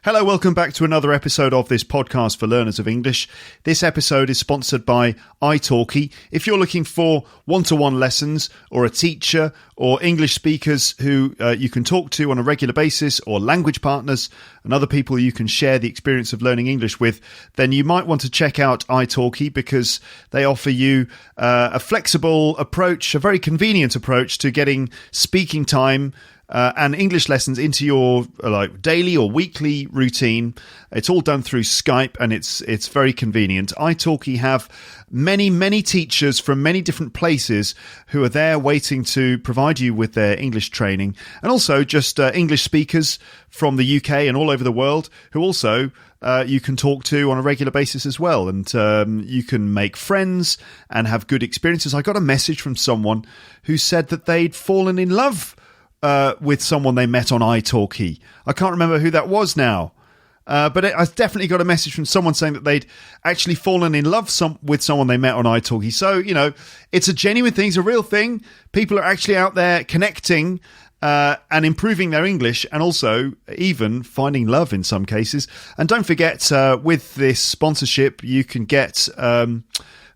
Hello, welcome back to another episode of this podcast for learners of English. This episode is sponsored by italki. If you're looking for one-to-one lessons or a teacher or English speakers who you can talk to on a regular basis, or language partners and other people you can share the experience of learning English with, then you might want to check out italki because they offer you a flexible approach, a very convenient approach to getting speaking time and English lessons into your daily or weekly routine. It's all done through Skype, and it's very convenient. italki have many teachers from many different places who are there waiting to provide you with their English training, and also just English speakers from the UK and all over the world who also you can talk to on a regular basis as well, and you can make friends and have good experiences. I got a message from someone who said that they'd fallen in love with someone they met on italki. I can't remember who that was now, but I definitely got a message from someone saying that they'd actually fallen in love with someone they met on italki. So, it's a genuine thing, it's a real thing. People are actually out there connecting and improving their English, and also even finding love in some cases. And don't forget, with this sponsorship, you can get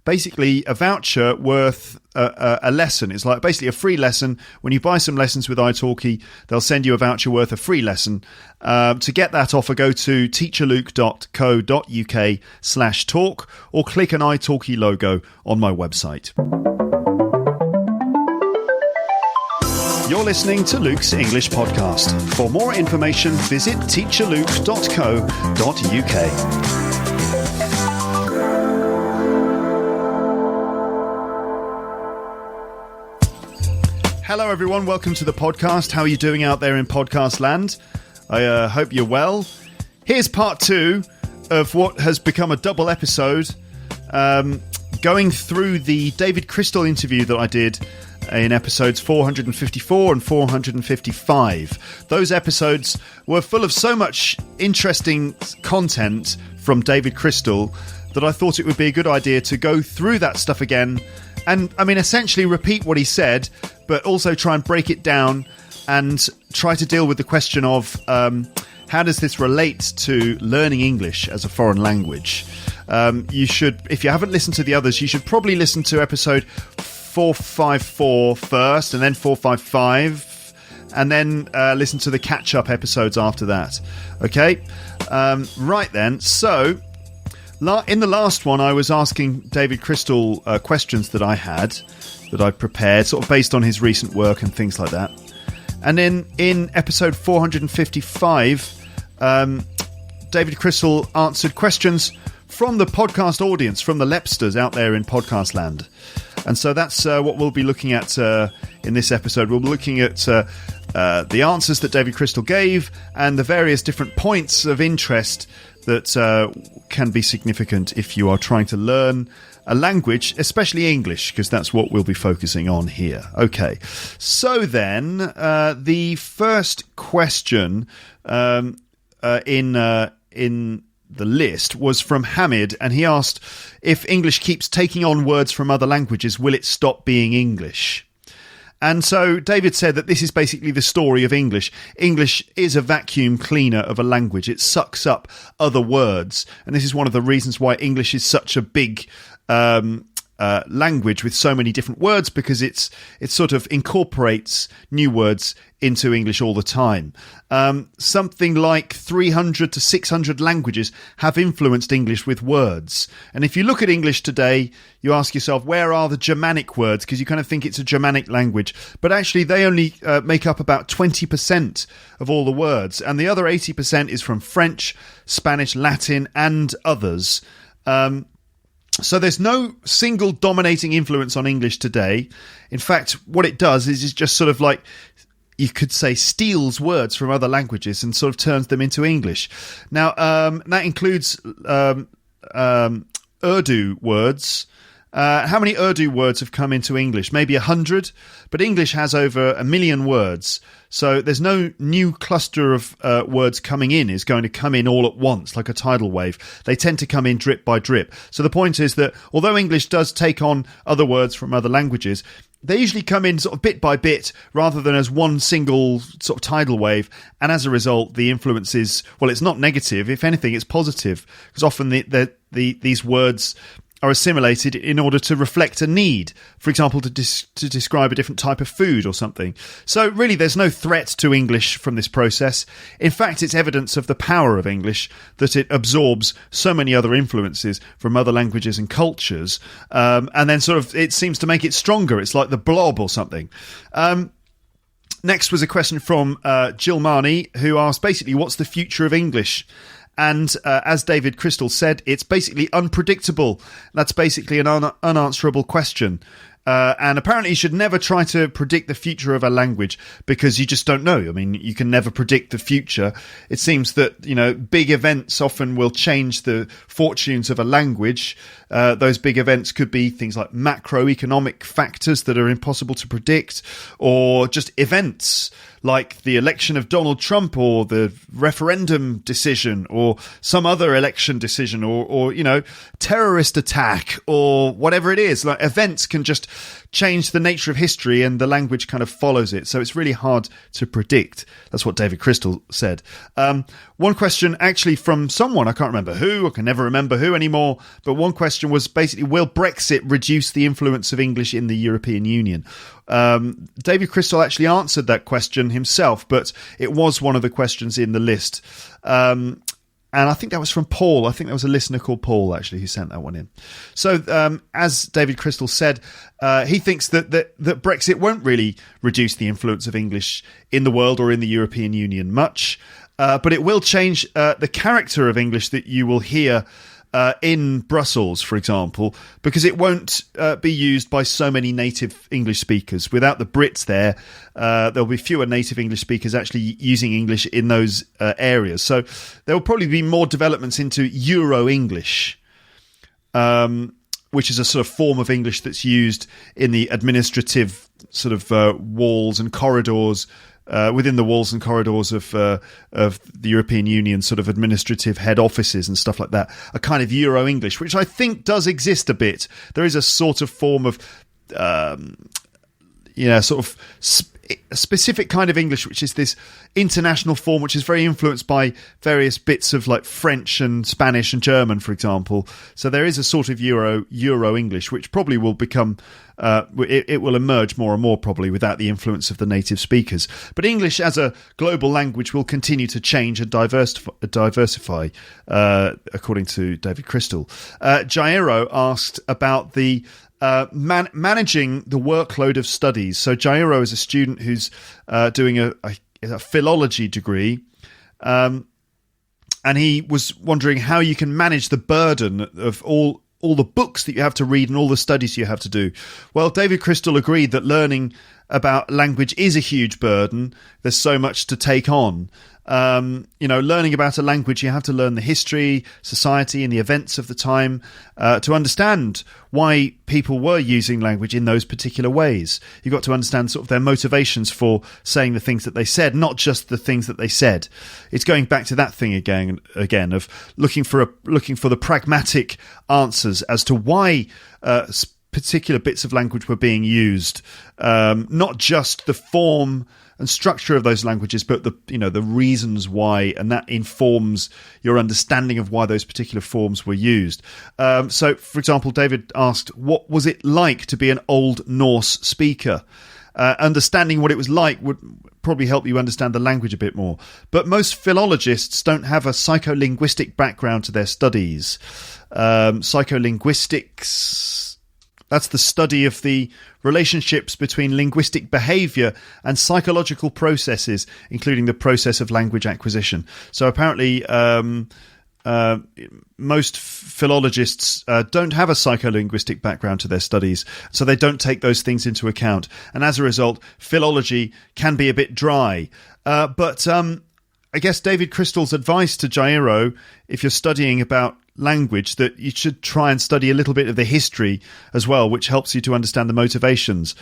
basically a voucher worth a lesson. It's like basically a free lesson. When you buy some lessons with italki, they'll send you a voucher worth a free lesson. To get that offer, go to teacherluke.co.uk/talk or click an italki logo on my website. You're listening to Luke's English Podcast. For more information, visit teacherluke.co.uk. Hello everyone, welcome to the podcast. How are you doing out there in podcast land? I hope you're well. Here's part 2 of what has become a double episode, going through the David Crystal interview that I did in episodes 454 and 455. Those episodes were full of so much interesting content from David Crystal that I thought it would be a good idea to go through that stuff again and, essentially repeat what he said, but also try and break it down and try to deal with the question of how does this relate to learning English as a foreign language. You should, if you haven't listened to the others, you should probably listen to episode 454 first, and then 455, and then listen to the catch-up episodes after that. Okay? Right then, so in the last one, I was asking David Crystal questions that I prepared, sort of based on his recent work and things like that. And then in episode 455, David Crystal answered questions from the podcast audience, from the Lepsters out there in podcast land. And so that's what we'll be looking at in this episode. We'll be looking at the answers that David Crystal gave and the various different points of interest that can be significant if you are trying to learn a language, especially English, because that's what we'll be focusing on here. Okay, so then the first question in the list was from Hamid, and he asked, if English keeps taking on words from other languages, will it stop being English? And so David said that this is basically the story of English. English is a vacuum cleaner of a language. It sucks up other words. And this is one of the reasons why English is such a big language with so many different words, because it sort of incorporates new words into English all the time. Something like 300 to 600 languages have influenced English with words. And if you look at English today, you ask yourself, where are the Germanic words? Because you kind of think it's a Germanic language. But actually, they only make up about 20% of all the words. And the other 80% is from French, Spanish, Latin, and others. So there's no single dominating influence on English today. In fact, what it does is just sort of like, you could say, steals words from other languages and sort of turns them into English. Now, that includes Urdu words. How many Urdu words have come into English? Maybe 100, but English has over 1 million words. So there's no new cluster of words coming in is going to come in all at once, like a tidal wave. They tend to come in drip by drip. So the point is that although English does take on other words from other languages, they usually come in sort of bit by bit rather than as one single sort of tidal wave. And as a result, the influence is, well, it's not negative. If anything, it's positive, because often these words are assimilated in order to reflect a need, for example, to describe a different type of food or something. So really, there's no threat to English from this process. In fact, it's evidence of the power of English, that it absorbs so many other influences from other languages and cultures, and then sort of it seems to make it stronger. It's like the blob or something. Next was a question from Jill Marnie, who asked basically, what's the future of English? And as David Crystal said, it's basically unpredictable. That's basically an unanswerable question. And apparently you should never try to predict the future of a language, because you just don't know. I mean, you can never predict the future. It seems that, big events often will change the fortunes of a language. Those big events could be things like macroeconomic factors that are impossible to predict, or just events like the election of Donald Trump, or the referendum decision, or some other election decision, or terrorist attack, or whatever it is. Like, events can just change the nature of history, and the language kind of follows it. So it's really hard to predict. That's what David Crystal said. One question actually from someone, I can't remember who, I can never remember who anymore, but one question was basically, will Brexit reduce the influence of English in the European Union? David Crystal actually answered that question himself, but it was one of the questions in the list. And I think that was from Paul. I think there was a listener called Paul, actually, who sent that one in. So, as David Crystal said, he thinks that Brexit won't really reduce the influence of English in the world or in the European Union much, but it will change the character of English that you will hear in Brussels, for example, because it won't be used by so many native English speakers. Without the Brits there, there'll be fewer native English speakers actually using English in those areas. So there will probably be more developments into Euro-English, which is a sort of form of English that's used in the administrative sort of walls and corridors, within the walls and corridors of the European Union sort of administrative head offices and stuff like that, a kind of Euro-English, which I think does exist a bit. There is a sort of form of, a specific kind of English, which is this international form, which is very influenced by various bits of like French and Spanish and German, for example. So there is a sort of Euro English, which probably will become, it will emerge more and more probably without the influence of the native speakers. But English as a global language will continue to change and diversify, according to David Crystal. Jairo asked about the managing the workload of studies. So Jairo is a student who's doing a philology degree, and he was wondering how you can manage the burden of all the books that you have to read and all the studies you have to do. Well, David Crystal agreed that learning about language is a huge burden. There's so much to take on. Learning about a language, you have to learn the history, society, and the events of the time to understand why people were using language in those particular ways. You've got to understand sort of their motivations for saying the things that they said, not just the things that they said. It's going back to that thing again of looking for the pragmatic answers as to why particular bits of language were being used, not just the form and structure of those languages, but the reasons why, and that informs your understanding of why those particular forms were used. So, for example, David asked, what was it like to be an Old Norse speaker? Understanding what it was like would probably help you understand the language a bit more. But most philologists don't have a psycholinguistic background to their studies. Psycholinguistics, that's the study of the relationships between linguistic behaviour and psychological processes, including the process of language acquisition. So apparently most philologists don't have a psycholinguistic background to their studies, so they don't take those things into account. And as a result, philology can be a bit dry. But I guess David Crystal's advice to Jairo, if you're studying about language, that you should try and study a little bit of the history as well, which helps you to understand the motivations.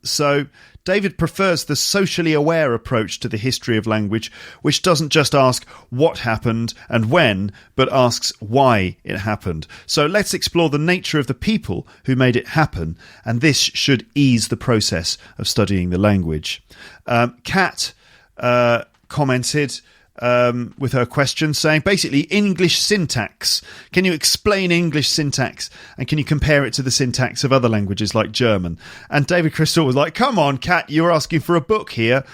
So David prefers the socially aware approach to the history of language, which doesn't just ask what happened and when, but asks why it happened. So let's explore the nature of the people who made it happen, and this should ease the process of studying the language. Kat commented with her question saying, basically, English syntax. Can you explain English syntax? And can you compare it to the syntax of other languages like German? And David Crystal was like, come on, Kat, you're asking for a book here.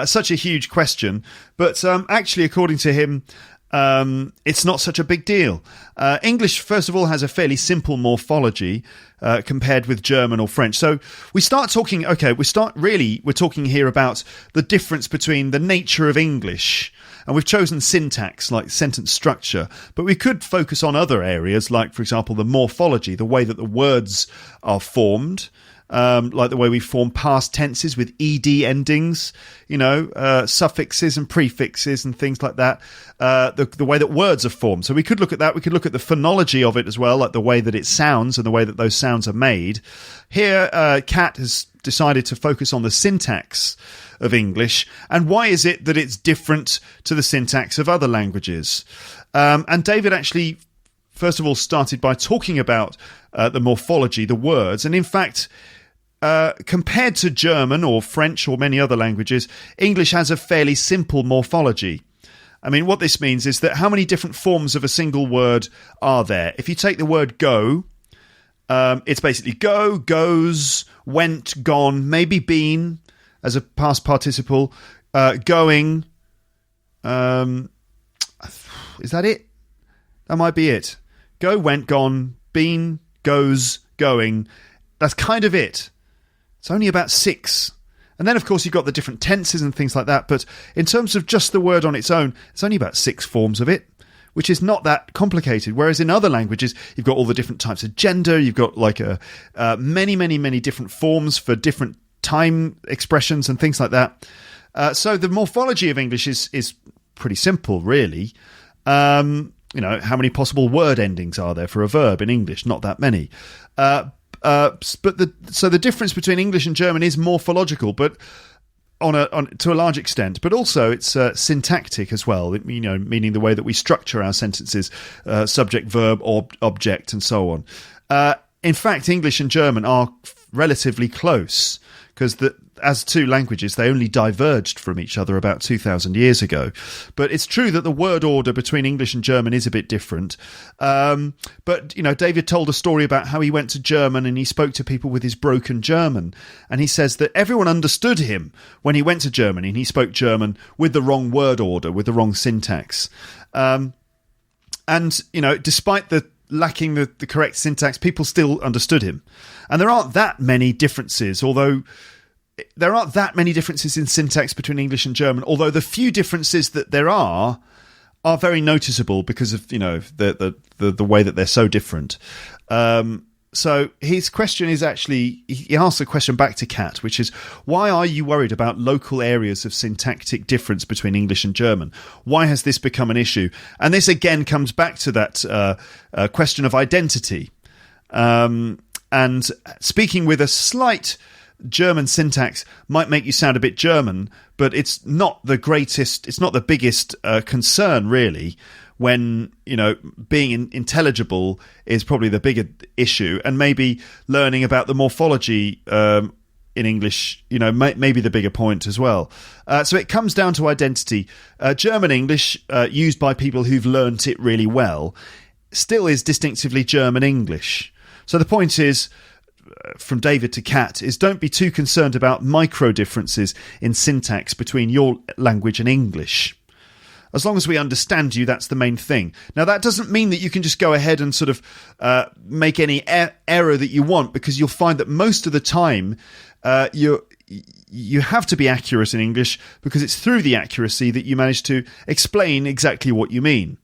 Such a huge question. But actually, according to him, it's not such a big deal. English, first of all, has a fairly simple morphology compared with German or French. So we're talking here about the difference between the nature of English. And we've chosen syntax, like sentence structure, but we could focus on other areas, like, for example, the morphology, the way that the words are formed, like the way we form past tenses with ed endings, suffixes and prefixes and things like that, the way that words are formed. So we could look at that. We could look at the phonology of it as well, like the way that it sounds and the way that those sounds are made. Here, Kat has decided to focus on the syntax of English, and why is it that it's different to the syntax of other languages? And David actually, first of all, started by talking about the morphology, the words, and in fact, compared to German or French or many other languages, English has a fairly simple morphology. I mean, what this means is that how many different forms of a single word are there? If you take the word go, it's basically go, goes, went, gone, maybe been as a past participle, going. Is that it? That might be it. Go, went, gone, been, goes, going. That's kind of it. It's only about 6. And then, of course, you've got the different tenses and things like that. But in terms of just the word on its own, it's only about 6 forms of it, which is not that complicated. Whereas in other languages, you've got all the different types of gender. You've got like many different forms for different time expressions and things like that. So the morphology of English is pretty simple, really. How many possible word endings are there for a verb in English? Not that many. But the difference between English and German is morphological, but to a large extent. But also it's syntactic as well. Meaning the way that we structure our sentences, subject, verb, object, and so on. In fact, English and German are relatively close, because as two languages, they only diverged from each other about 2,000 years ago. But it's true that the word order between English and German is a bit different. But David told a story about how he went to German and he spoke to people with his broken German. And he says that everyone understood him when he went to Germany and he spoke German with the wrong word order, with the wrong syntax. Despite lacking the correct syntax, people still understood him. And there aren't that many differences, although there aren't that many differences in syntax between English and German, although the few differences that there are very noticeable because of the way that they're so different. So his question is actually, he asks a question back to Kat, which is, why are you worried about local areas of syntactic difference between English and German? Why has this become an issue? And this again comes back to that question of identity. And speaking with a slight German syntax might make you sound a bit German, but it's not the biggest concern, really, when being intelligible is probably the bigger issue, and maybe learning about the morphology in English may be the bigger point as well. So it comes down to identity. German English, used by people who've learnt it really well, still is distinctively German English. So the point is, from David to Kat, is don't be too concerned about micro differences in syntax between your language and English. As long as we understand you, that's the main thing. Now, that doesn't mean that you can just go ahead and sort of make any error that you want, because you'll find that most of the time you have to be accurate in English, because it's through the accuracy that you manage to explain exactly what you mean.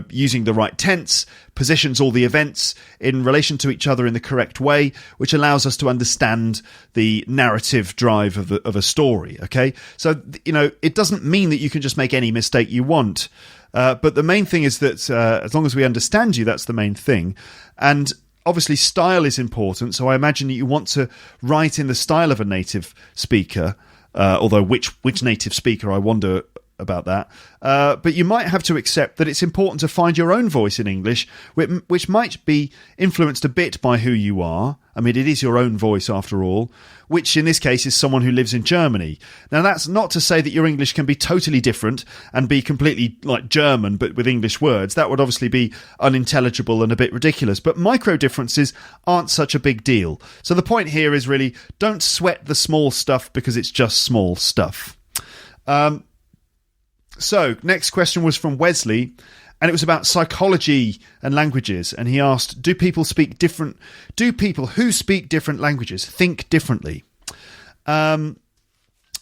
Using the right tense, positions all the events in relation to each other in the correct way, which allows us to understand the narrative drive of a story, okay? So, it doesn't mean that you can just make any mistake you want. But the main thing is that as long as we understand you, that's the main thing. And obviously style is important, so I imagine that you want to write in the style of a native speaker, although which native speaker, I wonder about that. But you might have to accept that it's important to find your own voice in English, which might be influenced a bit by who you are. I mean, it is your own voice after all, which in this case is someone who lives in Germany. Now, that's not to say that your English can be totally different and be completely like German, but with English words. That would obviously be unintelligible and a bit ridiculous. But micro differences aren't such a big deal. So the point here is really don't sweat the small stuff because it's just small stuff. So, next question was from Wesley, and it was about psychology and languages. And he asked, do people who speak different languages think differently? David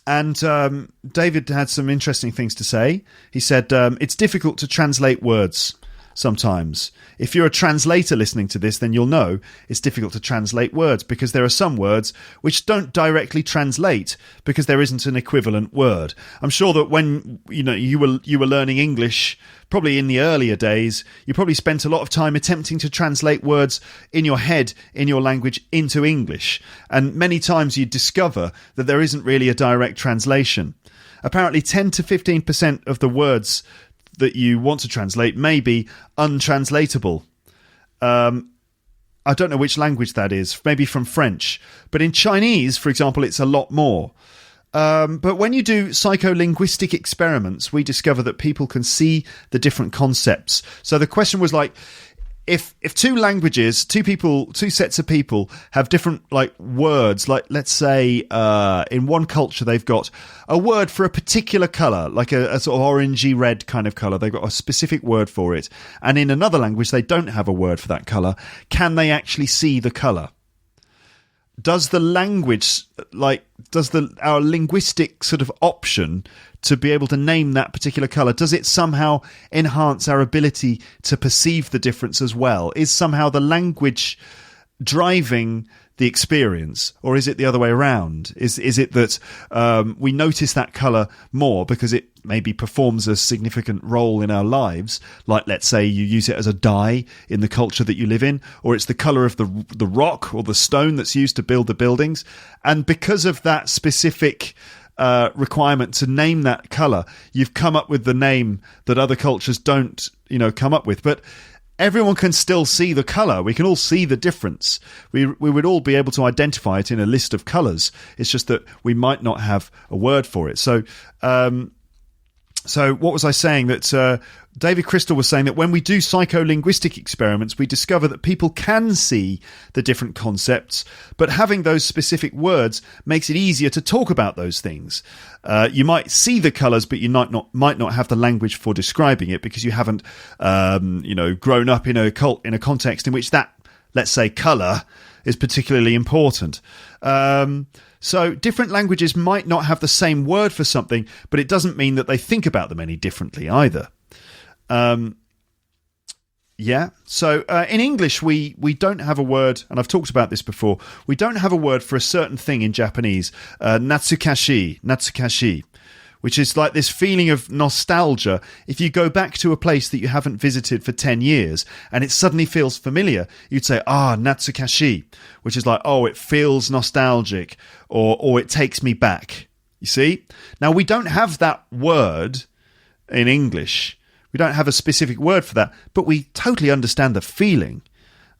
had some interesting things to say. He said, it's difficult to translate words sometimes. If you're a translator listening to this, then you'll know it's difficult to translate words because there are some words which don't directly translate because there isn't an equivalent word. I'm sure that when you were learning English, probably in the earlier days, you probably spent a lot of time attempting to translate words in your head, in your language, into English. And many times you discover that there isn't really a direct translation. Apparently 10 to 15% of the words that you want to translate may be untranslatable. I don't know which language that is, maybe from French. But in Chinese, for example, it's a lot more. But when you do psycholinguistic experiments, we discover that people can see the different concepts. So the question was like, if two languages, two sets of people have different like words, like let's say in one culture they've got a word for a particular colour, like a sort of orangey red kind of colour. They've got a specific word for it. And in another language they don't have a word for that colour. Can they actually see the colour? Does the language, our linguistic sort of option to be able to name that particular colour, does it somehow enhance our ability to perceive the difference as well? Is somehow the language driving the experience, or is it the other way around? Is it that we notice that colour more because it maybe performs a significant role in our lives, like let's say you use it as a dye in the culture that you live in, or it's the colour of the rock or the stone that's used to build the buildings, and because of that specific requirement to name that colour, you've come up with the name that other cultures don't come up with. But everyone can still see the colour. We can all see the difference. We would all be able to identify it in a list of colours. It's just that we might not have a word for it. So what was I saying? That David Crystal was saying that when we do psycholinguistic experiments, we discover that people can see the different concepts, but having those specific words makes it easier to talk about those things. You might see the colours, but you might not have the language for describing it because you haven't, grown up in a context in which that, let's say, colour is particularly important. So different languages might not have the same word for something, but it doesn't mean that they think about them any differently either. So in English, we don't have a word, and I've talked about this before, we don't have a word for a certain thing in Japanese, natsukashi, which is like this feeling of nostalgia. If you go back to a place that you haven't visited for 10 years and it suddenly feels familiar, you'd say, natsukashi, which is like, it feels nostalgic, or it takes me back. You see? Now, we don't have that word in English. We don't have a specific word for that, but we totally understand the feeling.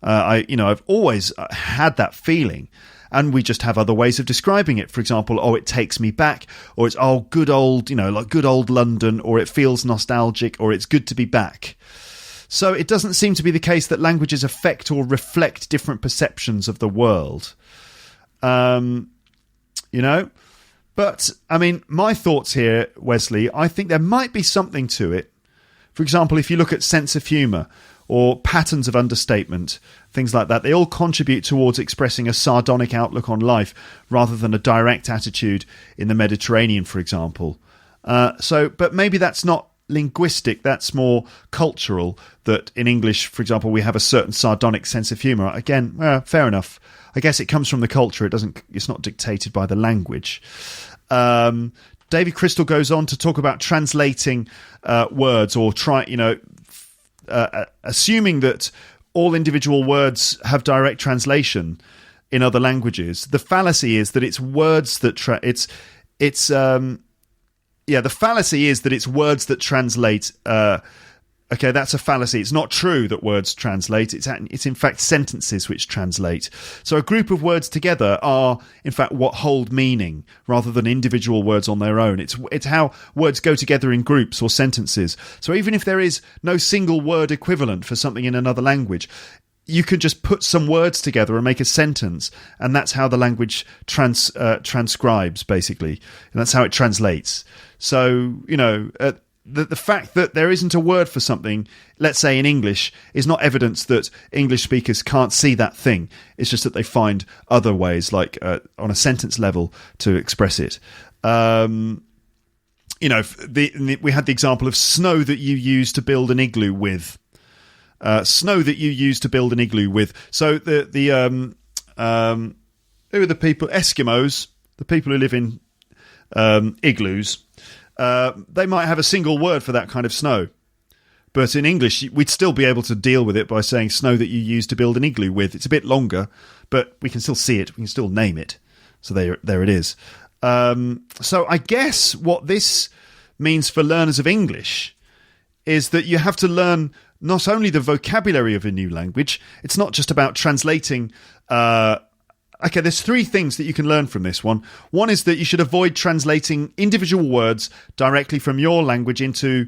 I've always had that feeling. And we just have other ways of describing it. For example, it takes me back, or it's, good old, like good old London, or it feels nostalgic, or it's good to be back. So it doesn't seem to be the case that languages affect or reflect different perceptions of the world. But, I mean, my thoughts here, Wesley, I think there might be something to it. For example, if you look at sense of humour or patterns of understatement, things like that, they all contribute towards expressing a sardonic outlook on life rather than a direct attitude in the Mediterranean, for example. But maybe that's not linguistic, that's more cultural, that in English, for example, we have a certain sardonic sense of humour. Again, fair enough. I guess it comes from the culture. It's not dictated by the language. David Crystal goes on to talk about translating words, or assuming that all individual words have direct translation in other languages. The fallacy is that it's words that the fallacy is that it's words that translate. Okay, that's a fallacy. It's not true that words translate. It's in fact sentences which translate. So a group of words together are, in fact, what hold meaning rather than individual words on their own. It's how words go together in groups or sentences. So even if there is no single word equivalent for something in another language, you can just put some words together and make a sentence, and that's how the language transcribes, basically. And that's how it translates. So, the fact that there isn't a word for something, let's say in English, is not evidence that English speakers can't see that thing. It's just that they find other ways, like on a sentence level, to express it. We had the example of snow that you use to build an igloo with. Snow that you use to build an igloo with. So who are the people? Eskimos, the people who live in igloos. They might have a single word for that kind of snow. But in English, we'd still be able to deal with it by saying snow that you use to build an igloo with. It's a bit longer, but we can still see it. We can still name it. So there it is. So I guess what this means for learners of English is that you have to learn not only the vocabulary of a new language. It's not just about translating. Okay, there's three things that you can learn from this one. One is that you should avoid translating individual words directly from your language into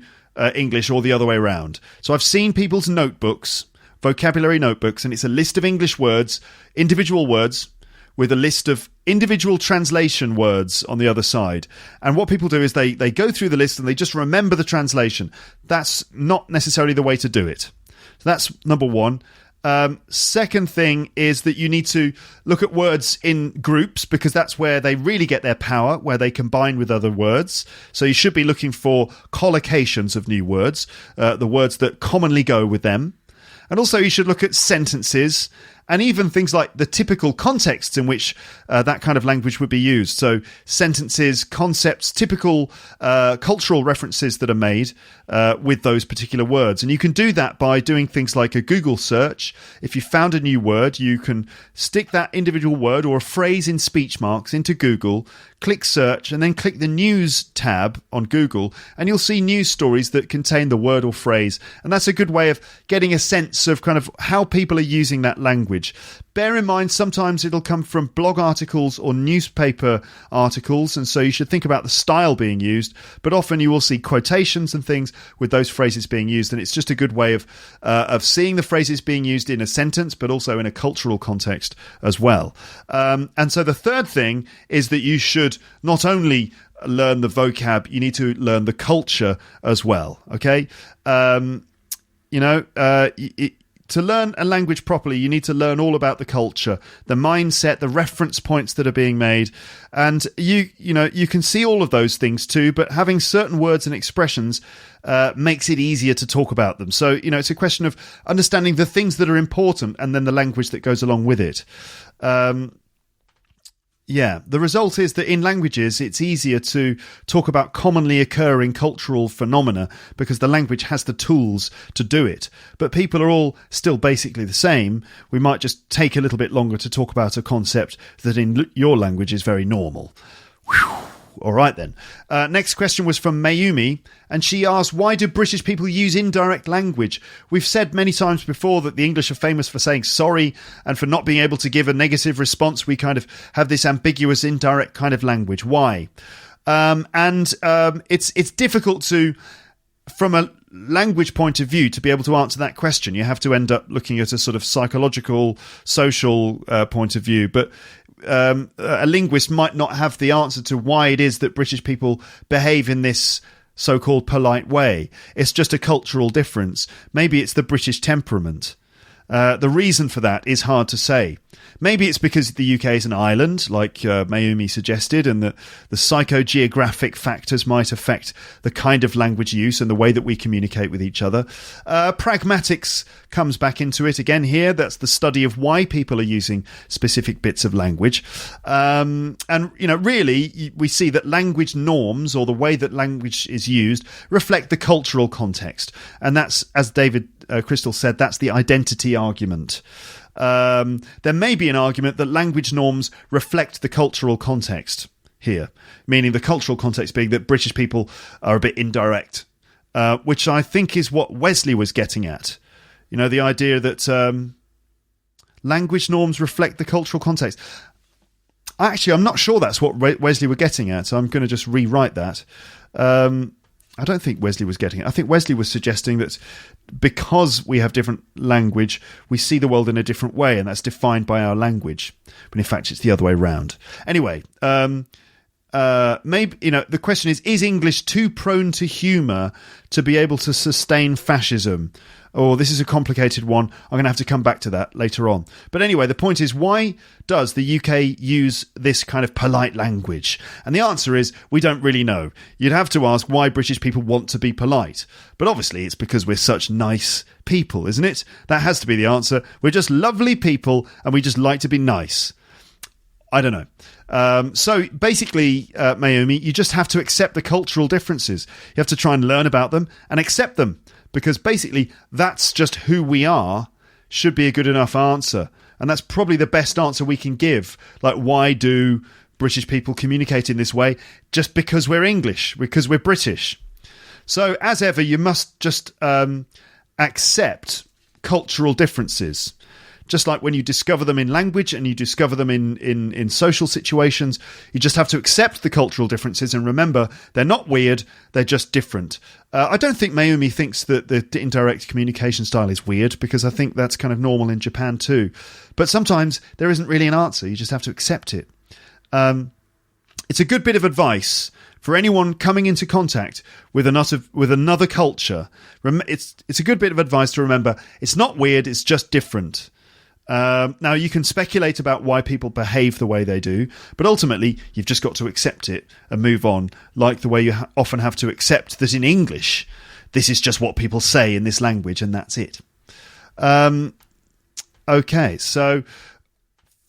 English or the other way around. So I've seen people's notebooks, vocabulary notebooks, and it's a list of English words, individual words, with a list of individual translation words on the other side. And what people do is they go through the list and they just remember the translation. That's not necessarily the way to do it. So that's number one. Second thing is that you need to look at words in groups, because that's where they really get their power, where they combine with other words. So you should be looking for collocations of new words, the words that commonly go with them. And also you should look at sentences and even things like the typical contexts in which that kind of language would be used. So sentences, concepts, typical cultural references that are made with those particular words. And you can do that by doing things like a Google search. If you found a new word, you can stick that individual word or a phrase in speech marks into Google, click search, and then click the news tab on Google, and you'll see news stories that contain the word or phrase. And that's a good way of getting a sense of kind of how people are using that language. Bear in mind, sometimes it'll come from blog articles or newspaper articles, and so you should think about the style being used, but often you will see quotations and things with those phrases being used, and it's just a good way of seeing the phrases being used in a sentence, but also in a cultural context as well. And so the third thing is that you should not only learn the vocab, you need to learn the culture as well, okay? To learn a language properly, you need to learn all about the culture, the mindset, the reference points that are being made. And you can see all of those things too, but having certain words and expressions makes it easier to talk about them. So, it's a question of understanding the things that are important and then the language that goes along with it. The result is that in languages, it's easier to talk about commonly occurring cultural phenomena because the language has the tools to do it. But people are all still basically the same. We might just take a little bit longer to talk about a concept that in your language is very normal. Whew. All right, then. Next question was from Mayumi, and she asked, why do British people use indirect language? We've said many times before that the English are famous for saying sorry and for not being able to give a negative response. We kind of have this ambiguous, indirect kind of language. Why? It's difficult to, from a language point of view, to be able to answer that question. You have to end up looking at a sort of psychological, social point of view. But a linguist might not have the answer to why it is that British people behave in this so-called polite way. It's just a cultural difference. Maybe it's the British temperament. The reason for that is hard to say. Maybe it's because the UK is an island, like Mayumi suggested, and that the psychogeographic factors might affect the kind of language use and the way that we communicate with each other. Pragmatics comes back into it again here. That's the study of why people are using specific bits of language. And, really, we see that language norms, or the way that language is used, reflect the cultural context. And that's, as David Crystal said, that's the identity argument. There may be an argument that language norms reflect the cultural context here, meaning the cultural context being that British people are a bit indirect, which I think is what Wesley was getting at. The idea that language norms reflect the cultural context. Actually, I'm not sure that's what Wesley were getting at, so I'm going to just rewrite that. I don't think Wesley was getting it. I think Wesley was suggesting that because we have different language, we see the world in a different way, and that's defined by our language. But in fact, it's the other way around. Anyway, maybe the question is English too prone to humour to be able to sustain fascism? Oh, this is a complicated one. I'm going to have to come back to that later on. But anyway, the point is, why does the UK use this kind of polite language? And the answer is, we don't really know. You'd have to ask why British people want to be polite. But obviously, it's because we're such nice people, isn't it? That has to be the answer. We're just lovely people, and we just like to be nice. I don't know. So basically, Mayumi, you just have to accept the cultural differences. You have to try and learn about them and accept them. Because basically, that's just who we are, should be a good enough answer. And that's probably the best answer we can give. Like, why do British people communicate in this way? Just because we're English, because we're British. So, as ever, you must just accept cultural differences. Just like when you discover them in language and you discover them in social situations, you just have to accept the cultural differences and remember they're not weird, they're just different. I don't think Mayumi thinks that the indirect communication style is weird, because I think that's kind of normal in Japan too. But sometimes there isn't really an answer, you just have to accept it. It's a good bit of advice for anyone coming into contact with another culture. It's a good bit of advice to remember it's not weird, it's just different. Now, you can speculate about why people behave the way they do, but ultimately, you've just got to accept it and move on, like the way you often have to accept that in English, this is just what people say in this language, and that's it. Okay, so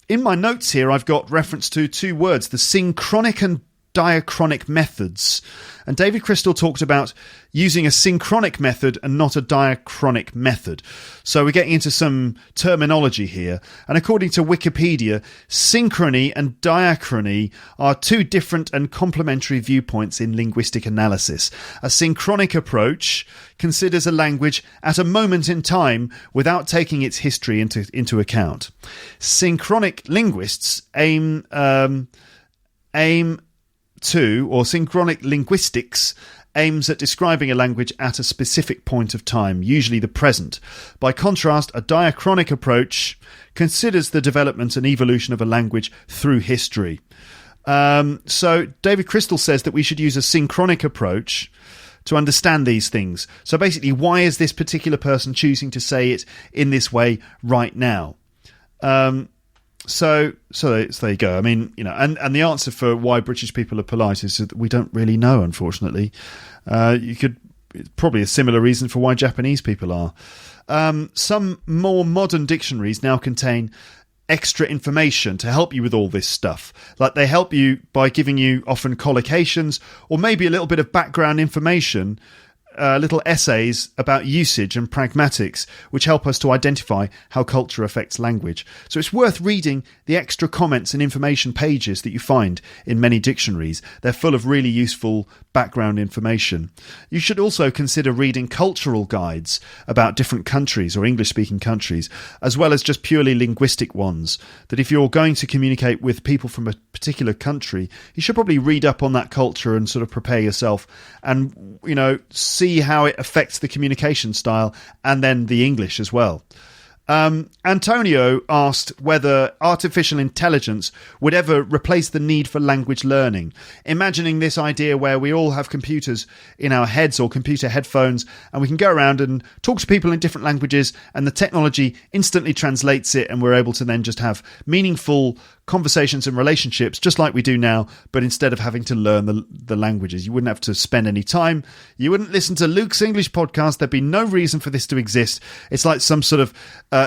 in my notes here, I've got reference to two words, the synchronic and diachronic methods. And David Crystal talked about using a synchronic method and not a diachronic method. So we're getting into some terminology here. And according to Wikipedia, synchrony and diachrony are two different and complementary viewpoints in linguistic analysis. A synchronic approach considers a language at a moment in time without taking its history into account. Synchronic linguists aim to, or synchronic linguistics aims at describing a language at a specific point of time, usually the present. By contrast, a diachronic approach considers the development and evolution of a language through history. So David Crystal says that we should use a synchronic approach to understand these things. So basically, why is this particular person choosing to say it in this way right now? So there you go. I mean, and the answer for why British people are polite is that we don't really know, unfortunately. It's probably a similar reason for why Japanese people are. Some more modern dictionaries now contain extra information to help you with all this stuff. Like, they help you by giving you often collocations or maybe a little bit of background information, little essays about usage and pragmatics, which help us to identify how culture affects language. So it's worth reading the extra comments and information pages that you find in many dictionaries. They're full of really useful background information. You should also consider reading cultural guides about different countries or English-speaking countries, as well as just purely linguistic ones, that if you're going to communicate with people from a particular country, you should probably read up on that culture and sort of prepare yourself and, see how it affects the communication style and then the English as well. Antonio asked whether artificial intelligence would ever replace the need for language learning, imagining this idea where we all have computers in our heads or computer headphones, and we can go around and talk to people in different languages, and the technology instantly translates it, and we're able to then just have meaningful conversations and relationships just like we do now, but instead of having to learn the languages. You wouldn't have to spend any time. You wouldn't listen to Luke's English podcast. There'd be no reason for this to exist. It's like some sort of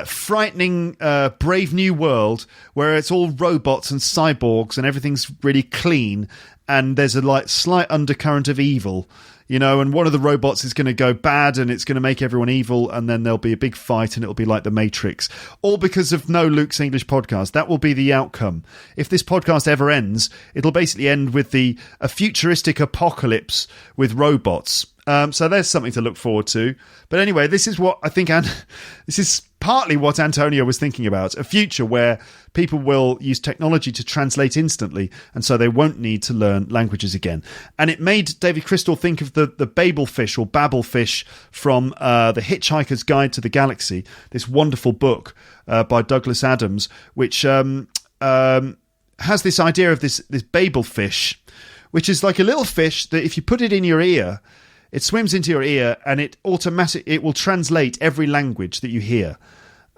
frightening Brave New World where it's all robots and cyborgs and everything's really clean, and there's a slight undercurrent of evil, and one of the robots is going to go bad and it's going to make everyone evil, and then there'll be a big fight and it'll be like the Matrix, all because of no Luke's English podcast. That will be the outcome. If this podcast ever ends, it'll basically end with a futuristic apocalypse with robots. So there's something to look forward to. But anyway, this is what I think, this is partly what Antonio was thinking about, a future where people will use technology to translate instantly, and so they won't need to learn languages again. And it made David Crystal think of the Babel Fish or Babel Fish from The Hitchhiker's Guide to the Galaxy, this wonderful book by Douglas Adams, which has this idea of this Babel Fish, which is like a little fish that if you put it in your ear, it swims into your ear and it will translate every language that you hear.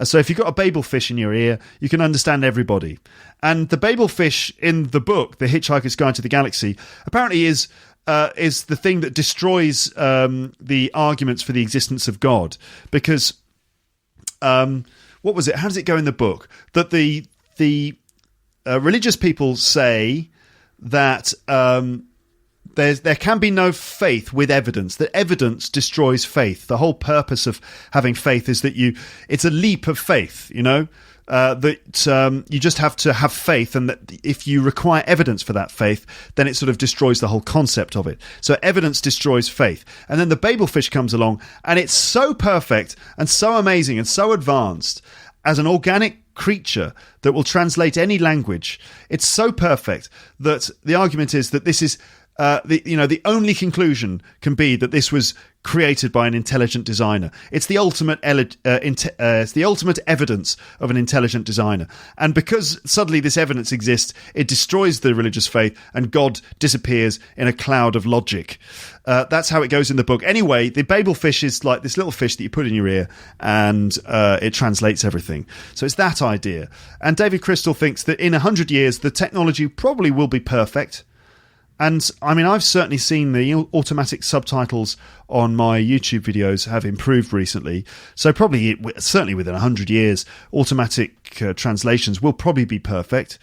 So if you've got a Babel fish in your ear, you can understand everybody. And the Babel fish in the book, The Hitchhiker's Guide to the Galaxy, apparently is the thing that destroys the arguments for the existence of God. Because, what was it? How does it go in the book? That the religious people say that there can be no faith with evidence, that evidence destroys faith. The whole purpose of having faith is that it's a leap of faith, that you just have to have faith, and that if you require evidence for that faith, then it sort of destroys the whole concept of it. So evidence destroys faith. And then the Babel fish comes along, and it's so perfect and so amazing and so advanced as an organic creature that will translate any language. It's so perfect that the argument is that this is the only conclusion can be that this was created by an intelligent designer. It's the ultimate evidence of an intelligent designer. And because suddenly this evidence exists, it destroys the religious faith and God disappears in a cloud of logic. That's how it goes in the book. Anyway, the Babel fish is like this little fish that you put in your ear, and it translates everything. So it's that idea. And David Crystal thinks that in 100 years, the technology probably will be perfect. And I mean, I've certainly seen the automatic subtitles on my YouTube videos have improved recently. So certainly within 100 years, automatic translations will probably be perfect.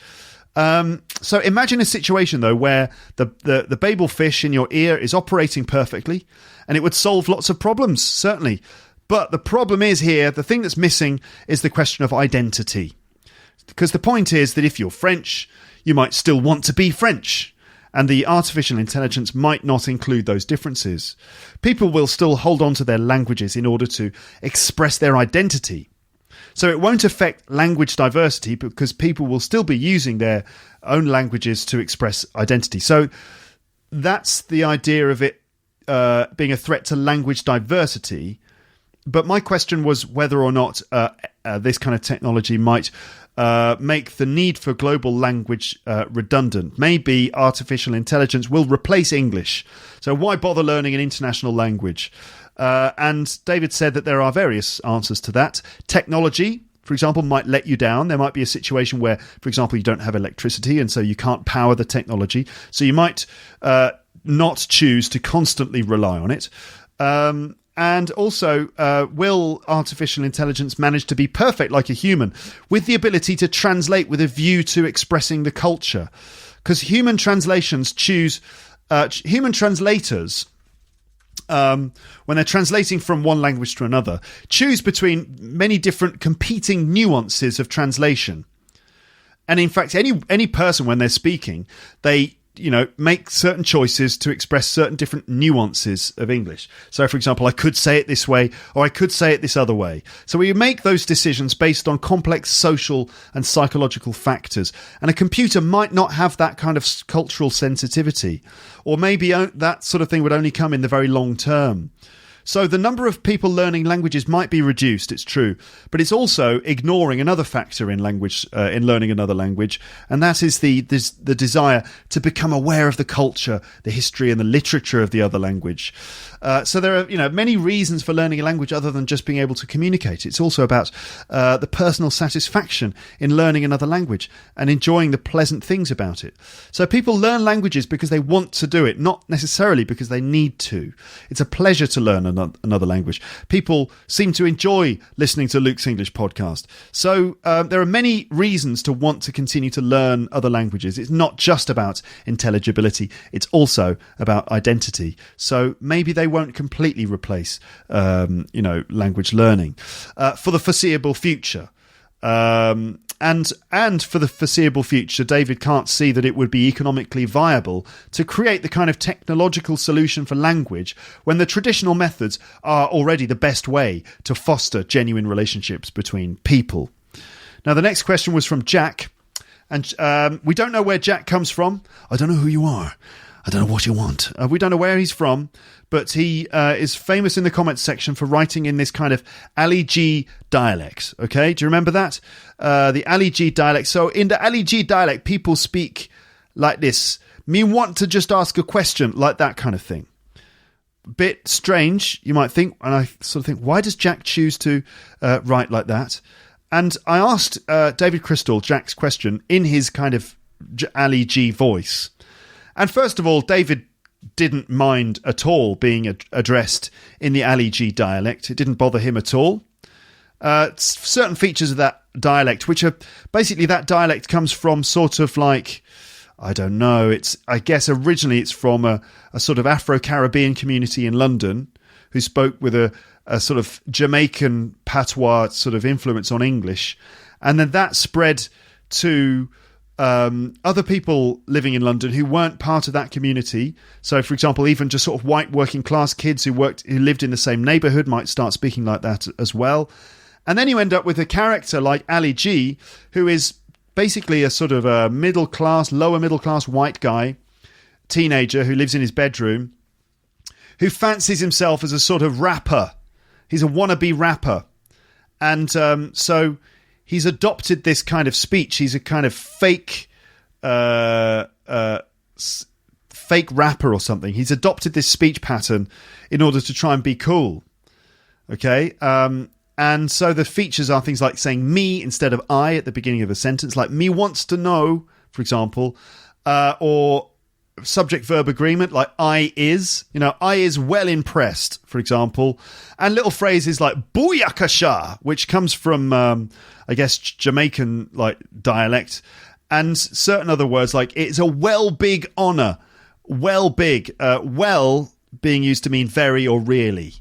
So imagine a situation, though, where the Babel fish in your ear is operating perfectly, and it would solve lots of problems, certainly. But the problem is here, the thing that's missing is the question of identity. Because the point is that if you're French, you might still want to be French. And the artificial intelligence might not include those differences. People will still hold on to their languages in order to express their identity. So it won't affect language diversity because people will still be using their own languages to express identity. So that's the idea of it being a threat to language diversity. But my question was whether or not this kind of technology might make the need for global language redundant. Maybe artificial intelligence will replace English. So why bother learning an international language? And David said that there are various answers to that. Technology, for example, might let you down. There might be a situation where, for example, you don't have electricity and so you can't power the technology. So you might not choose to constantly rely on it. And also, will artificial intelligence manage to be perfect like a human, with the ability to translate with a view to expressing the culture? Because human translators, when they're translating from one language to another, choose between many different competing nuances of translation. And in fact, any person, when they're speaking, they make certain choices to express certain different nuances of English. So, for example, I could say it this way, or I could say it this other way. So we make those decisions based on complex social and psychological factors. And a computer might not have that kind of cultural sensitivity. Or maybe that sort of thing would only come in the very long term. So the number of people learning languages might be reduced, it's true, but it's also ignoring another factor in language, in learning another language, and that is the desire to become aware of the culture, the history, and the literature of the other language. So there are, many reasons for learning a language other than just being able to communicate. It's also about the personal satisfaction in learning another language and enjoying the pleasant things about it. So people learn languages because they want to do it, not necessarily because they need to. It's a pleasure to learn another language. People seem to enjoy listening to Luke's English podcast. So there are many reasons to want to continue to learn other languages. It's not just about intelligibility. It's also about identity. So maybe they won't completely replace, language learning for the foreseeable future. And for the foreseeable future, David can't see that it would be economically viable to create the kind of technological solution for language when the traditional methods are already the best way to foster genuine relationships between people. Now, the next question was from Jack, and we don't know where Jack comes from. I don't know who you are. I don't know what you want. We don't know where he's from, but he is famous in the comments section for writing in this kind of Ali G dialect. Okay, do you remember that? The Ali G dialect. So in the Ali G dialect, people speak like this. Me want to just ask a question, like that kind of thing. Bit strange, you might think, and I sort of think, why does Jack choose to write like that? And I asked David Crystal Jack's question in his kind of Ali G voice. And first of all, David didn't mind at all being addressed in the Ali G dialect. It didn't bother him at all. Certain features of that dialect, which are basically that dialect comes from sort of like, I don't know, I guess originally it's from a sort of Afro-Caribbean community in London who spoke with a sort of Jamaican patois sort of influence on English. And then that spread to other people living in London who weren't part of that community. So, for example, even just sort of white working class kids who lived in the same neighbourhood might start speaking like that as well. And then you end up with a character like Ali G, who is basically a sort of a lower middle class white guy, teenager who lives in his bedroom, who fancies himself as a sort of rapper. He's a wannabe rapper. And so he's adopted this kind of speech. He's a kind of fake rapper or something. He's adopted this speech pattern in order to try and be cool. Okay? And so the features are things like saying me instead of I at the beginning of a sentence, like me wants to know, for example, or subject-verb agreement, like I is. I is well impressed, for example. And little phrases like booyakasha, which comes from, I guess, Jamaican like dialect. And certain other words like it's a well big honour. Well big. Well being used to mean very or really.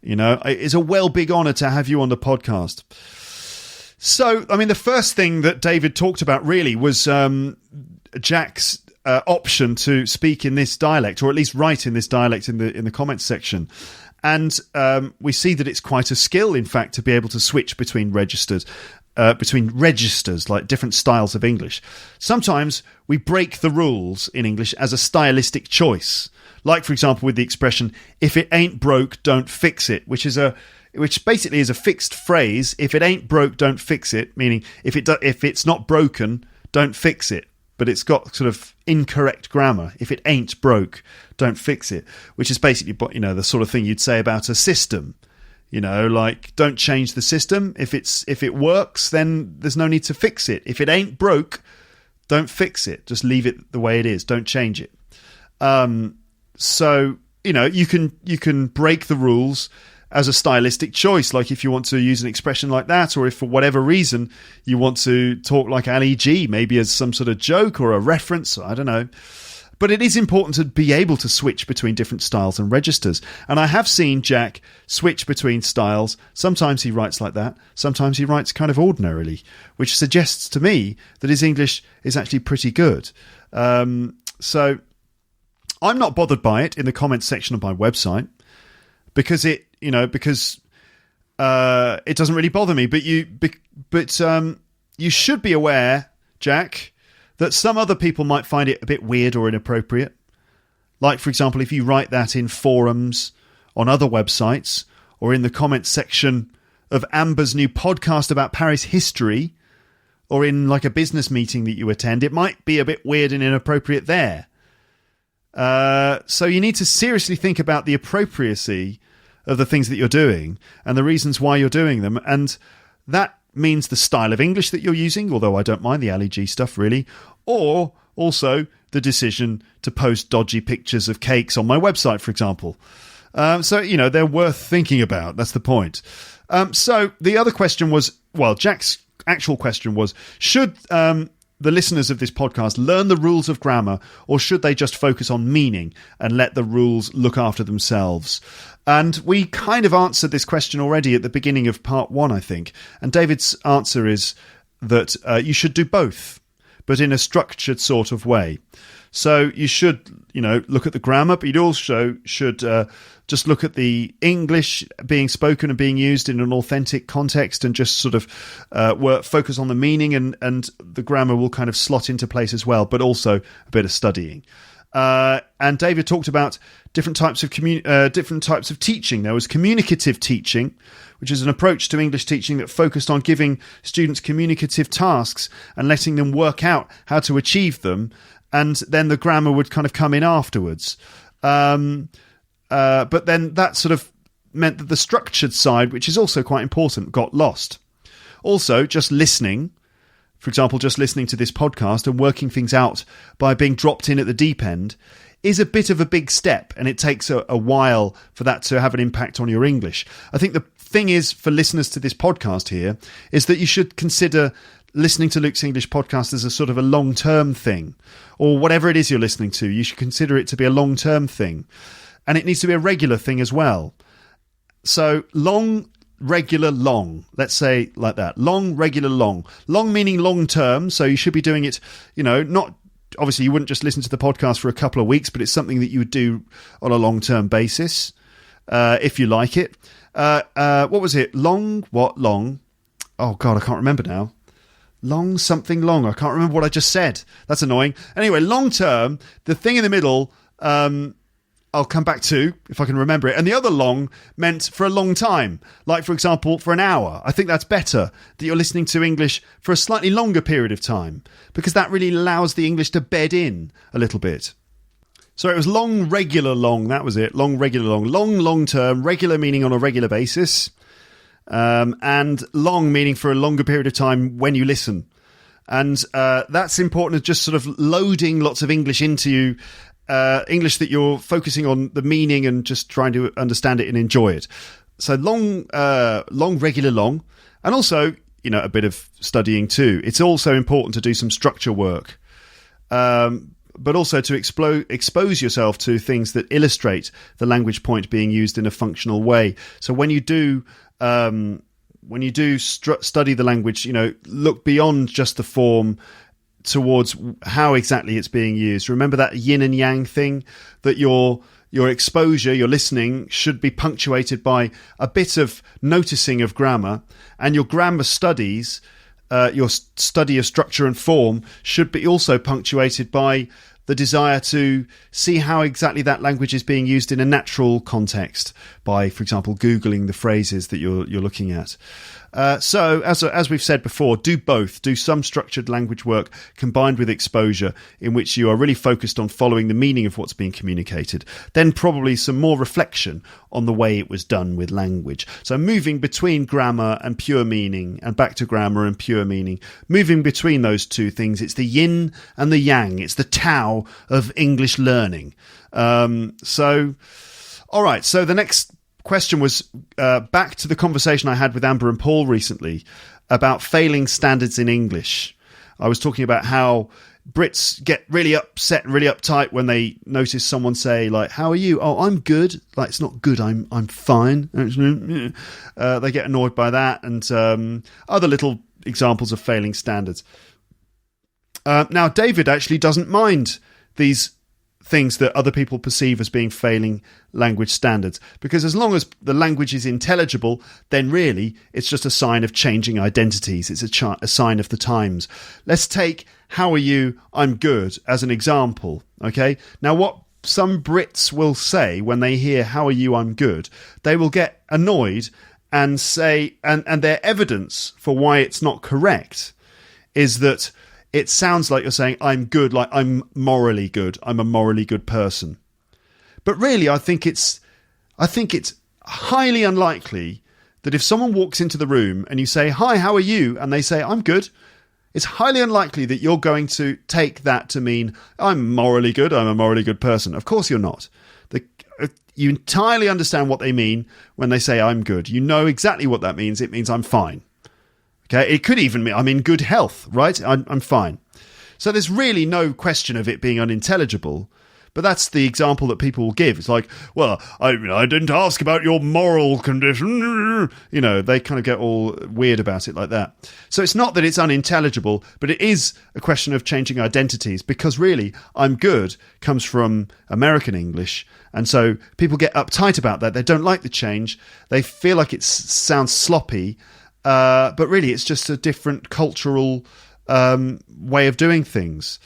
It's a well big honour to have you on the podcast. So, I mean, the first thing that David talked about really was Jack's option to speak in this dialect, or at least write in this dialect in the comments section. And we see that it's quite a skill, in fact, to be able to switch between registers, like different styles of English. Sometimes we break the rules in English as a stylistic choice. Like, for example, with the expression, if it ain't broke, don't fix it, which basically is a fixed phrase. If it ain't broke, don't fix it, meaning if it's not broken, don't fix it. But it's got sort of incorrect grammar. If it ain't broke, don't fix it, which is basically, the sort of thing you'd say about a system. Like, don't change the system. If it works, then there's no need to fix it. If it ain't broke, don't fix it. Just leave it the way it is. Don't change it. So, you can break the rules as a stylistic choice, like if you want to use an expression like that, or if for whatever reason you want to talk like Ali G, maybe as some sort of joke or a reference, I don't know. But it is important to be able to switch between different styles and registers. And I have seen Jack switch between styles. Sometimes he writes like that. Sometimes he writes kind of ordinarily, which suggests to me that his English is actually pretty good. So I'm not bothered by it in the comments section of my website because it doesn't really bother me. But you should be aware, Jack, that some other people might find it a bit weird or inappropriate. Like, for example, if you write that in forums on other websites or in the comments section of Amber's new podcast about Paris history, or in like a business meeting that you attend, it might be a bit weird and inappropriate there. So you need to seriously think about the appropriacy of the things that you're doing and the reasons why you're doing them. And that means the style of English that you're using, although I don't mind the Ali G stuff really, or also the decision to post dodgy pictures of cakes on my website, for example. So, they're worth thinking about. That's the point. So the other question was, Jack's actual question was, should the listeners of this podcast learn the rules of grammar, or should they just focus on meaning and let the rules look after themselves? And we kind of answered this question already at the beginning of part 1, I think. And David's answer is that you should do both, but in a structured sort of way. So you should, look at the grammar, but you'd also should just look at the English being spoken and being used in an authentic context, and just sort of focus on the meaning, and the grammar will kind of slot into place as well, but also a bit of studying. And David talked about different types of teaching. There was communicative teaching, which is an approach to English teaching that focused on giving students communicative tasks and letting them work out how to achieve them, and then the grammar would kind of come in afterwards. But then that sort of meant that the structured side, which is also quite important, got lost. Also, just listening, for example, just listening to this podcast and working things out by being dropped in at the deep end, is a bit of a big step, and it takes a while for that to have an impact on your English. I think the thing is, for listeners to this podcast here, is that you should consider listening to Luke's English podcast as a sort of a long-term thing, or whatever it is you're listening to. You should consider it to be a long-term thing, and it needs to be a regular thing as well. So long, regular, long. Let's say like that. Long, regular, long. Long meaning long-term, so you should be doing it, not... Obviously, you wouldn't just listen to the podcast for a couple of weeks, but it's something that you would do on a long-term basis, if you like it. What was it? Long? What? Long? Oh, God, I can't remember now. Long something long. I can't remember what I just said. That's annoying. Anyway, long-term, the thing in the middle, I'll come back to if I can remember it. And the other long meant for a long time. Like, for example, for an hour. I think that's better, that you're listening to English for a slightly longer period of time, because that really allows the English to bed in a little bit. So it was long, regular, long. That was it. Long, regular, long. Long, long-term. Regular meaning on a regular basis. And long meaning for a longer period of time when you listen. And that's important, just sort of loading lots of English into you. English that you're focusing on the meaning and just trying to understand it and enjoy it. So long, regular, long. And also, a bit of studying too. It's also important to do some structure work, but also to expose yourself to things that illustrate the language point being used in a functional way. So when you do study the language, look beyond just the form towards how exactly it's being used. Remember that yin and yang thing, that your exposure, your listening, should be punctuated by a bit of noticing of grammar, and your grammar studies, your study of structure and form, should be also punctuated by the desire to see how exactly that language is being used in a natural context by, for example, Googling the phrases that you're looking at. So, as we've said before, do both. Do some structured language work combined with exposure, in which you are really focused on following the meaning of what's being communicated. Then probably some more reflection on the way it was done with language. So moving between grammar and pure meaning, and back to grammar and pure meaning. Moving between those two things. It's the yin and the yang. It's the Tao of English learning. All right. So the next question was back to the conversation I had with Amber and Paul recently about failing standards in English. I was talking about how Brits get really upset and really uptight when they notice someone say, like, "How are you?" "Oh, I'm good." Like, it's not good. I'm fine. They get annoyed by that, and other little examples of failing standards. Now, David actually doesn't mind these things that other people perceive as being failing language standards, because as long as the language is intelligible, then really it's just a sign of changing identities. It's a sign of the times. Let's take "How are you? I'm good" as an example. Okay. Now, what some Brits will say when they hear "How are you? I'm good," they will get annoyed and say, and their evidence for why it's not correct is that it sounds like you're saying "I'm good," like I'm morally good. I'm a morally good person. But really, I think it's highly unlikely that if someone walks into the room and you say, "Hi, how are you?" and they say, "I'm good," it's highly unlikely that you're going to take that to mean I'm morally good, I'm a morally good person. Of course you're not. You entirely understand what they mean when they say I'm good. You know exactly what that means. It means I'm fine. Okay, it could even mean I'm in good health, right? I'm fine. So there's really no question of it being unintelligible. But that's the example that people will give. It's like, well, I didn't ask about your moral condition. You know, they kind of get all weird about it like that. So it's not that it's unintelligible, but it is a question of changing identities, because really, I'm good comes from American English. And so people get uptight about that. They don't like the change. They feel like it sounds sloppy. But really, it's just a different cultural way of doing things.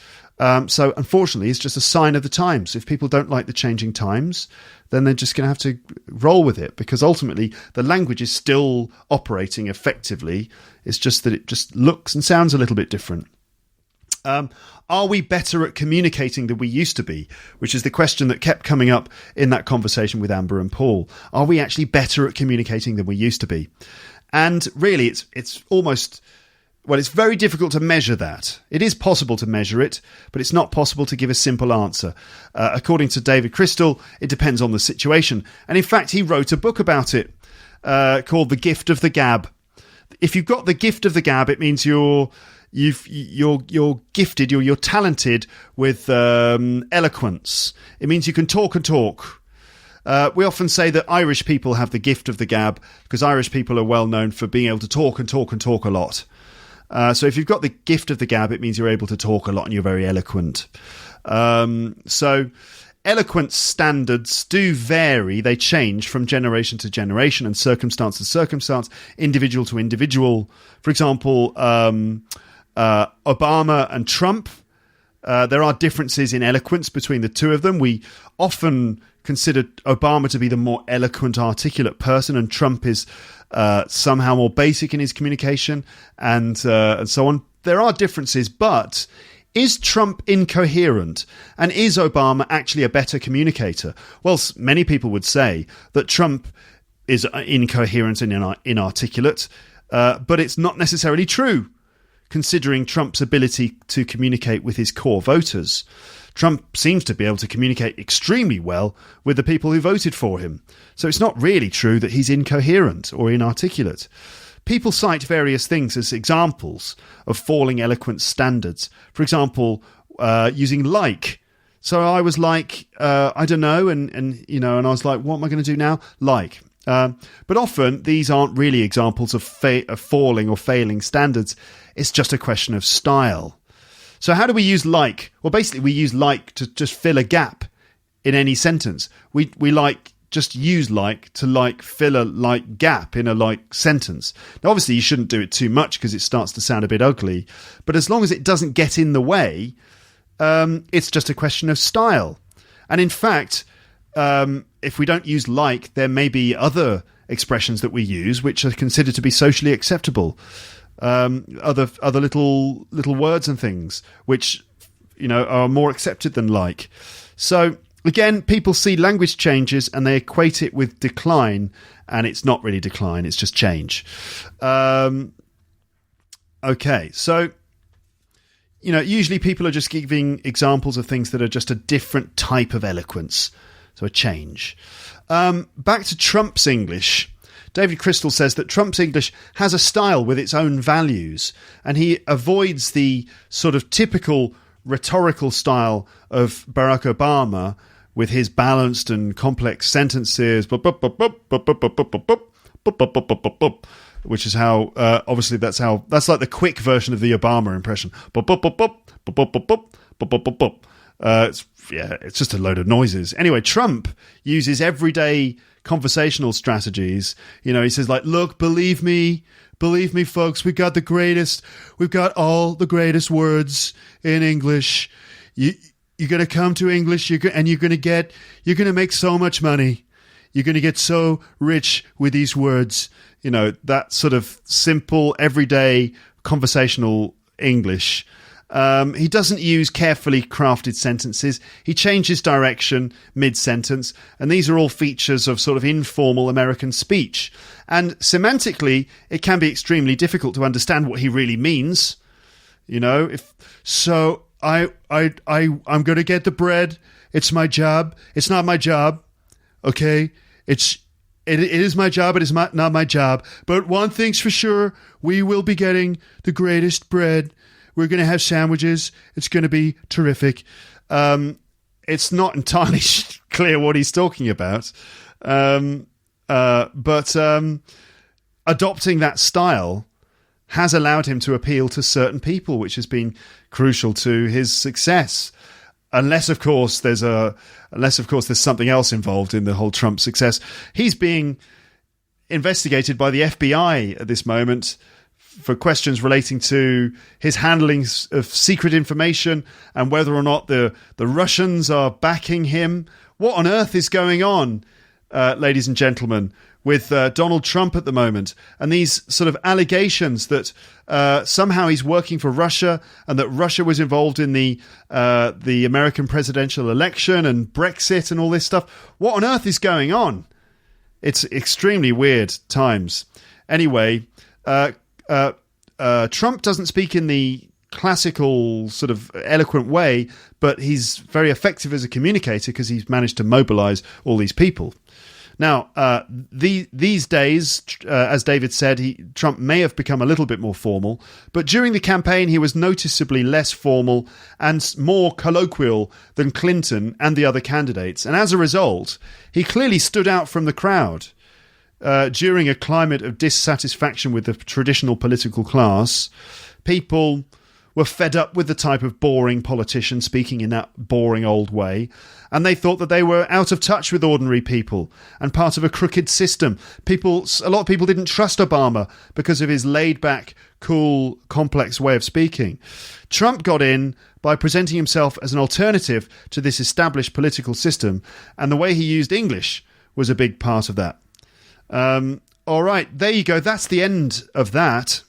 So unfortunately, it's just a sign of the times. If people don't like the changing times, then they're just going to have to roll with it, because ultimately the language is still operating effectively. It's just that it just looks and sounds a little bit different. Are we better at communicating than we used to be? Which is the question that kept coming up in that conversation with Amber and Paul. Are we actually better at communicating than we used to be? And really, it's almost... Well, it's very difficult to measure that. It is possible to measure it, but it's not possible to give a simple answer. According to David Crystal, it depends on the situation. And in fact, he wrote a book about it called The Gift of the Gab. If you've got the gift of the gab, it means you're gifted, you're talented with eloquence. It means you can talk and talk. We often say that Irish people have the gift of the gab because Irish people are well known for being able to talk and talk and talk a lot. So if you've got the gift of the gab, it means you're able to talk a lot and you're very eloquent. So eloquence standards do vary. They change from generation to generation and circumstance to circumstance, individual to individual. For example, Obama and Trump, there are differences in eloquence between the two of them. We often consider Obama to be the more eloquent, articulate person, and Trump is somehow more basic in his communication, and so on. There are differences, but is Trump incoherent? And is Obama actually a better communicator? Well, many people would say that Trump is incoherent and inarticulate, but it's not necessarily true, considering Trump's ability to communicate with his core voters. Trump seems to be able to communicate extremely well with the people who voted for him. So it's not really true that he's incoherent or inarticulate. People cite various things as examples of falling eloquence standards. For example, using like. So I was like, I don't know, and I was like, what am I going to do now? Like. But often these aren't really examples of falling or failing standards. It's just a question of style. So how do we use like? Well, basically we use like to just fill a gap in any sentence. We like just use like to like fill a like gap in a like sentence. Now, obviously you shouldn't do it too much because it starts to sound a bit ugly. But as long as it doesn't get in the way, it's just a question of style. And in fact, if we don't use like, there may be other expressions that we use which are considered to be socially acceptable. Other little words and things which are more accepted than like. So again, people see language changes and they equate it with decline, and it's not really decline, it's just change. Okay, so usually people are just giving examples of things that are just a different type of eloquence, so a change. Back to Trump's English. David Crystal says that Trump's English has a style with its own values, and he avoids the sort of typical rhetorical style of Barack Obama with his balanced and complex sentences, which is how, obviously that's like the quick version of the Obama impression. It's just a load of noises. Anyway, Trump uses everyday conversational strategies. He says like, look, believe me folks, we've got all the greatest words in English. You you're going to come to English, and you're going to make so much money. You're going to get so rich with these words. You know, that sort of simple, everyday, conversational English. He doesn't use carefully crafted sentences. He changes direction mid-sentence. And these are all features of sort of informal American speech. And semantically, it can be extremely difficult to understand what he really means. You know, I'm going to get the bread. It's my job. It's not my job. Okay? It is my job. It is not my job. But one thing's for sure, we will be getting the greatest bread. We're going to have sandwiches. It's going to be terrific. It's not entirely clear what he's talking about. But adopting that style has allowed him to appeal to certain people, which has been crucial to his success. Unless, of course, there's something else involved in the whole Trump success. He's being investigated by the FBI at this moment for questions relating to his handling of secret information and whether or not the Russians are backing him. What on earth is going on, ladies and gentlemen, with Donald Trump at the moment, and these sort of allegations that somehow he's working for Russia and that Russia was involved in the American presidential election and Brexit and all this stuff. What on earth is going on? It's extremely weird times. Anyway, Trump doesn't speak in the classical sort of eloquent way, but he's very effective as a communicator because he's managed to mobilize all these people. Now, these days, as David said, Trump may have become a little bit more formal, but during the campaign he was noticeably less formal and more colloquial than Clinton and the other candidates. And as a result, he clearly stood out from the crowd. During a climate of dissatisfaction with the traditional political class, people were fed up with the type of boring politician speaking in that boring old way, and they thought that they were out of touch with ordinary people and part of a crooked system. A lot of people didn't trust Obama because of his laid-back, cool, complex way of speaking. Trump got in by presenting himself as an alternative to this established political system, and the way he used English was a big part of that. All right, there you go. That's the end of that.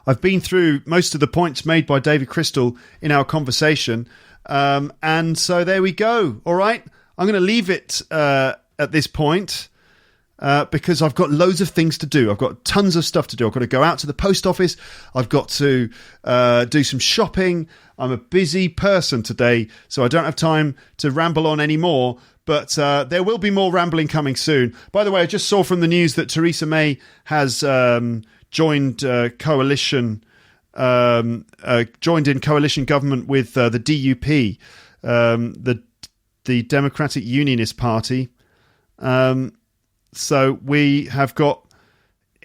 I've been through most of the points made by David Crystal in our conversation. And so there we go. All right. I'm going to leave it at this point because I've got loads of things to do. I've got tons of stuff to do. I've got to go out to the post office. I've got to do some shopping. I'm a busy person today, so I don't have time to ramble on anymore. But there will be more rambling coming soon. By the way, I just saw from the news that Theresa May has joined in coalition government with the DUP, the Democratic Unionist Party. So we have got,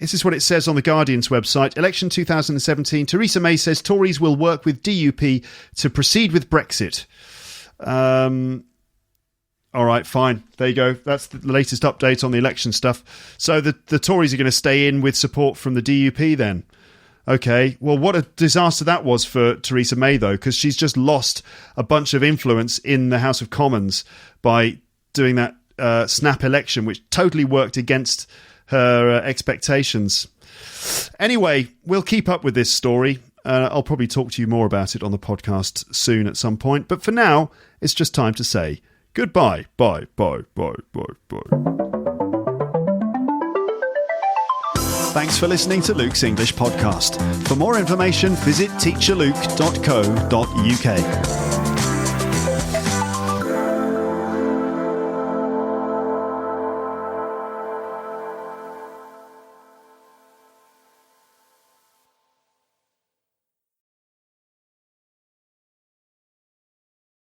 this is what it says on the Guardian's website. Election 2017, Theresa May says Tories will work with DUP to proceed with Brexit. All right, fine. There you go. That's the latest update on the election stuff. So the Tories are going to stay in with support from the DUP then. Okay, well, what a disaster that was for Theresa May, though, because she's just lost a bunch of influence in the House of Commons by doing that snap election, which totally worked against her expectations. Anyway, we'll keep up with this story. I'll probably talk to you more about it on the podcast soon at some point. But for now, it's just time to say goodbye. Bye, bye, bye, bye, bye. Thanks for listening to Luke's English Podcast. For more information, visit teacherluke.co.uk.